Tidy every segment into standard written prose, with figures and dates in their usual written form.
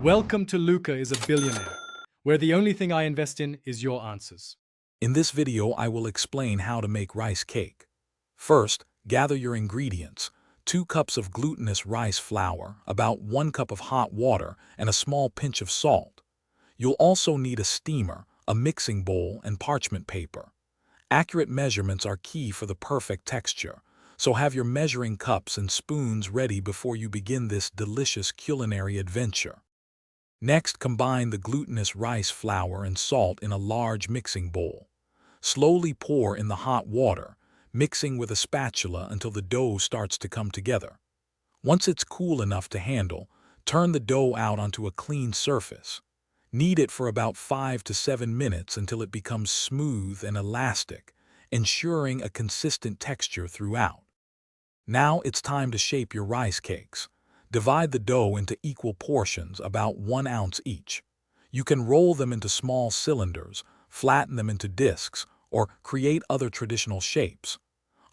Welcome to Luca is a Billionaire, where the only thing I invest in is your answers. In this video, I will explain how to make rice cake. First, gather your ingredients: 2 cups of glutinous rice flour, about 1 cup of hot water, and a small pinch of salt. You'll also need a steamer, a mixing bowl, and parchment paper. Accurate measurements are key for the perfect texture, so have your measuring cups and spoons ready before you begin this delicious culinary adventure. Next, combine the glutinous rice flour and salt in a large mixing bowl. Slowly pour in the hot water, mixing with a spatula until the dough starts to come together. Once it's cool enough to handle, turn the dough out onto a clean surface. Knead it for about 5 to 7 minutes until it becomes smooth and elastic, ensuring a consistent texture throughout. Now it's time to shape your rice cakes. Divide the dough into equal portions, about 1 ounce each. You can roll them into small cylinders, flatten them into discs, or create other traditional shapes.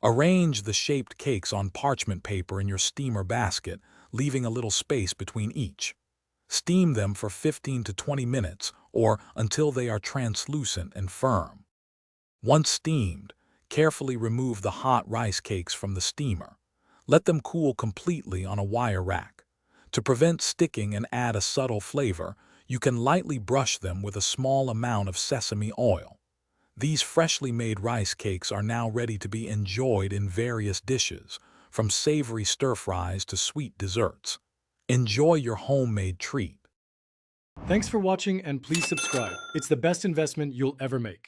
Arrange the shaped cakes on parchment paper in your steamer basket, leaving a little space between each. Steam them for 15 to 20 minutes or until they are translucent and firm. Once steamed, carefully remove the hot rice cakes from the steamer. Let them cool completely on a wire rack. To prevent sticking and add a subtle flavor, you can lightly brush them with a small amount of sesame oil. These freshly made rice cakes are now ready to be enjoyed in various dishes, from savory stir-fries to sweet desserts. Enjoy your homemade treat. Thanks for watching and please subscribe. It's the best investment you'll ever make.